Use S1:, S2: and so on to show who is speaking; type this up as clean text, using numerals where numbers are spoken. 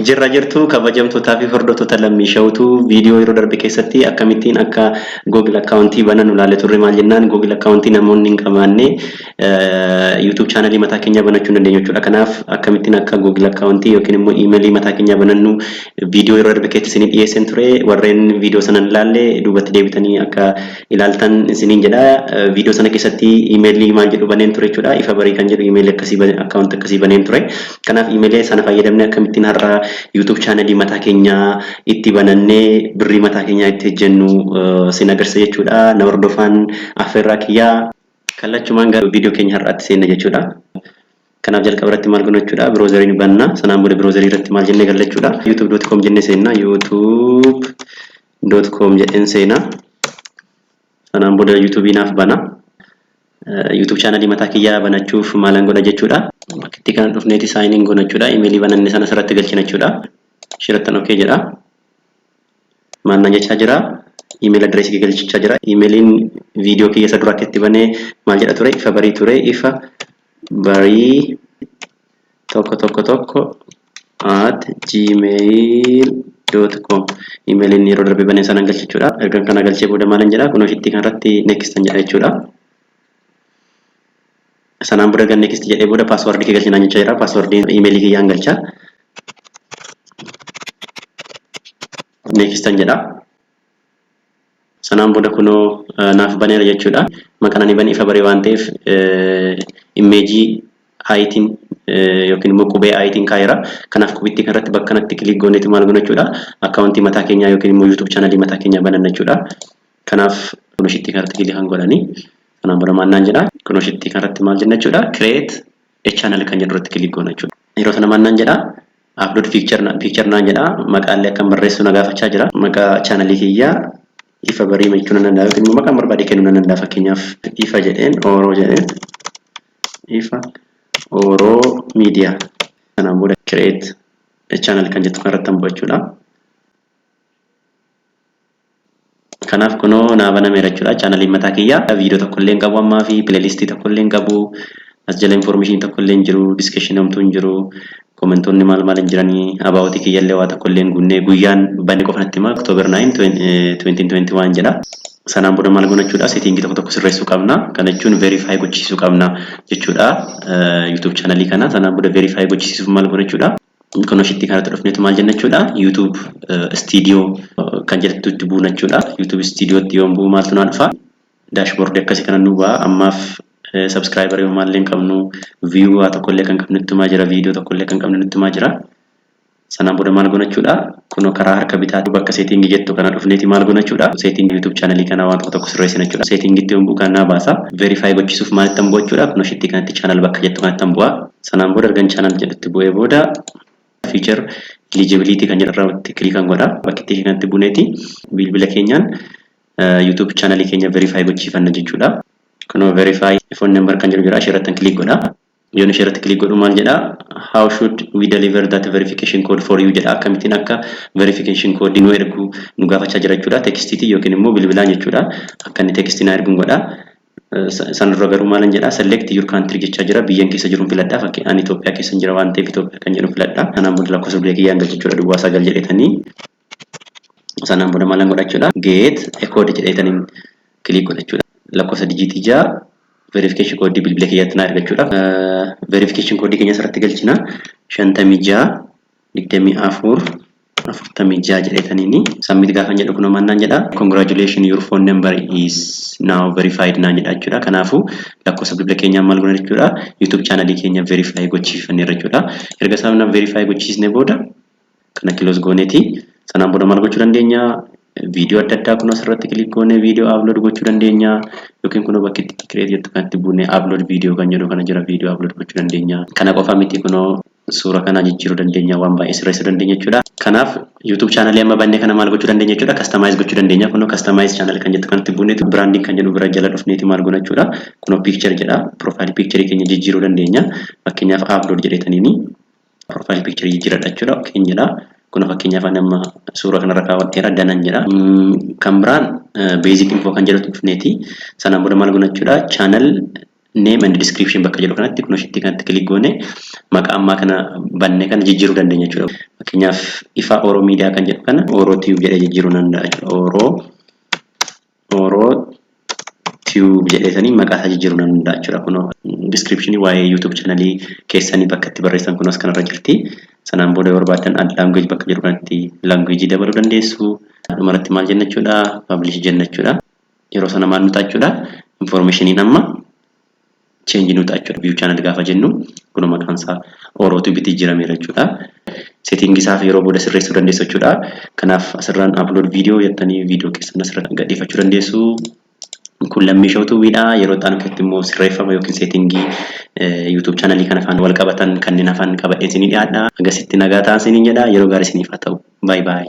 S1: Jirra jirtu kabajamtootaa fi hordoftoota Lamishowtu viidiyoo yeroo darbe keessatti akkamittiin akka Google account bananu ilaalle turre maal jennaan Google account namoonni hin qabaanne YouTube channel mataa keenya banachuu dandeenya jechuudha. Kanaaf akkamittiin akka Google account yookiin immoo email mataa keenya banannu viidiyoo yeroo darbe keessatti isin dhiyeessan ture. Warreen viidiyoo sana ilaalle duubatti deebitanii akka ilaaltan isiniin jedha. Viidiyoo sana keessatti email maal jedhu baneen ture jechuudha. Ifa barii kan jedhu email akkasii account akkasii baneen ture. Kanaaf email sana fayyadamne akkamittiin har'a YouTube channel mataa keenya itti banannee birrii mataa keenya itti hojjennu sin agarsiisa jechuudha. Na hordofaan affeerraa kiyyaa kallachumaan gara viidiyoo keenya har'aatti seenna jechuudha. Kanaaf jalqaba irratti maal goona jechuudha. Browserii banna. Sanaan booda browserii irratti maal jennee galla jechuudha. youtube.com jennee seenna. youtube.com jedheen seenna. Sanaan booda YouTube naaf bana. YouTube channel mataa kiyyaa banachuuf maalan godha jechuudha. Bakki kana dhufneeti sign in goona jechuudha. Email bananne sana sirratti galchina jechuudha. Shirrattan okay jedha. Maanna jechaa jira. Email address kee galchichaa jira. Emailin video kiyya isa duratti itti banee maal jedha ture? Ifa barii ture. Ifa barii tokko @gmail.com emailin yeroo darbe banee sana galchichuudha. Erga kana galchee booda maalan jedha? Kun ofitti kanarratti next jedha jechuudha. Sanaan booda gan next jedhee booda password kee galchina jechaa jira. Password email kiyyaan galcha. Next jedha. Sanaan booda kunoo naaf baneera jechuudha. Maqaan ani bane ifa baree waan ta'eef image itiin yookiin immoo qubee itiin kaayera. Kanaaf qubitti kanarratti bakka kanatti click gooneeti maal goona jechuudha. Account mataa keenya yookiin immoo YouTube channel mataa keenya bananna jechuudha. Kanaaf kunoshitti kanarratti click han godhani. Sanaan booda maannaan jedha. Kunoshitti kanarratti maal jenna jechuudha. Create a channel kan jedhu irratti click goona jechuudha. Yeroo sana maannaan jedha. Upload picture naan jedha. Maqaalee akka barreessu na gaafachaa jira. Maqaa channel kiyyaa ifa barii jechuun nan danda'a. Immoo maqaan barbaade kennuu nan danda'a. Fakkeenyaaf ifa jedheen Oroo jedheen ifa Oroo media. Sanaan booda create a channel kan jettu kanarratti hambu'achuudha. Kanaaf kunoo naa banameera jechuudha. Channel mataa kiyyaa viidiyoo tokko illee qabu ammaa fi playlist tokko illee qabu. As jala information tokko illee jiru, discussion homtuu hin jiru. Komentoonni maal hin jiranii about kiyya illee waa tokko illee gunnee guyyaan banne qofatti ma October 9 2021 jedha. Sanaan booda maal goona jechuudha. Setting tokko sirreessuu qabna. Kana jechuun verify gochisiisuu qabna jechuudha. YouTube channel kana sanaan booda verify gochisiisuuf maal goona jechuudha. Kunoshitti kanatti dhufneetu maal jenna jechuudha. YouTube studio kan jedhamtu itti buuna jechuudha. YouTube studio itti yoon buu maaltu naa dhufa. Dashboard akkasii kana nu ba'a. Ammaaf subscriber yoo maal leen qabnu view tokko illee kan qabnu ittuma jira. Video tokko illee kan qabnu ittuma jira. Sanaan booda maal goona jechuudha. Kunoo karaa harka bitaatti bakka setting jettu kana dhufneeti maal goona jechuudha. Setting YouTube channel kana waan tokko sirreessina jechuudha. Setting itti yoon buu kan naa baasa. Verify gochisuuf maalitti hambu'a jechuudha. Kunoshitti kanatti channel bakka jettu kanatti hambu'a. Sanaan booda ergan channel jedhutti bu'ee booda feature eligibility kan jedhu irratti click kan godha. Bakki kanatti buneeti bilbila keenyaan YouTube channel keenya verify gochiifanna jechuudha. Kunoo verify phone number kan jedhu jira. Asirratti click godha. Yoon asirratti click godhu maal jedha? How should we deliver that verification code for you jedha. Akkamittiin akka verification code nu ergu nu gaafachaa jira jechuudha. Textiitii yookiin immoo bilbilaan jechuudha. Akka inni textii na erguun godha. Sanarra garuu maal jedha? Select your country jechaa jira. Biyyan keessa jiruun filadhaa. Fakkii ani Itoophiyaa keessa jira waan ta'eef Itoophiyaa kan jedhu filadhaa. Sanaan booda lakkoofsa bilbilaa kiyyaan galchuudha. Duwwaa 9 jedhetanii. Sanaan booda maal godha jechuudha? Get a code jedhetanii click godha jechuudha. Lakkoofsa dijiitii 6 verification code bilbila kiyyaatti na argachuudha. Verification code keenya asirratti galchina. 56 24 46 jedhetanii submit gaafa jedhu kunoo maannaan jedha. Congratulations, your phone number is now verified naan jedha jechuudha. Kanaafuu lakkoofsa bilbila keenyaan maal goona jechuudha. YouTube channel keenya verify gochiifanneerra jechuudha. Erga sabna verify gochiisne booda kana close gooneeti. Sanaan booda maal gochuu dandeenya? Video adda addaa kun asirratti click goone video upload gochuu dandeenya. Yookiin kunoo bakki itti create jettu kanatti buune upload video kan jedhu kana jira. Video upload gochuu dandeenya. Kana qofa miti kunoo suura kana jijjiiruu dandeenya. Waan baay'ee sirreessuu dandeenya jechuudha. Kanaaf YouTube channel amma banne kana maal gochuu dandeenya jechuudha. Customize gochuu dandeenya. Kunoo customize channel kan jettu kanatti buuneetu branding kan jedhu bira jala dhufneeti maal goona jechuudha. Kunoo picture jedha. Profile picture keenya jijjiiruu dandeenya. Fakkeenyaaf upload jedhetaniini profile picture jijjiiradha jechuudha. Keenyadha. Kuna fakkeenyaaf nama suura kanarra kaawwadheera danan jedha. Kan biraan basic info kan jedhu dhufneeti. Sanaan booda maal goona jechuudha. Channel name and description bakka jedhu kanatti kun oshitti kanatti click goone maqaa ammaa kana banne kana jijjiiruu dandeenya jechuudha. Fakkeenyaaf ifa Oro Media kan jedhu kana Oro Tube jedhee jijjiiruu danda'a jechuudha. Oro Tube jedhee maqaa isaa jijjiiruu danda'a jechuudha. Kun description waa'ee YouTube channel keessanii bakka itti barreessan kunis kanarra jirti. Sanaan booda barbaaddan add language bakka jedhu kanatti language dabaluu dandeessu. Dhumarratti maal jenna jechuudha? Publish jenna jechuudha. Yeroo sana maal nuta jechuudha? Information amma change nuta jechuudha. View channel gaafa jennu kun maqaan isaa Oro Tube itti jijjiirameera jechuudha. Setting isaaf yeroo booda sirreessuu dandeessu jechuudha. Kanaaf asirraan upload video jettanii video keessan asirra gadhiifachuu dandeessu. Kun Lamishow tuubiidha. Yeroo ta'an keessatti immoo sirreeffama yookiin settingii YouTube channel kana afaan wal qabatan kanneen afaan qabadhee isinii dhiyaadha. Agasitti nagaa ta'aa isiniin jedha. Yeroo gaarii isiniif haa ta'u. Bye bye.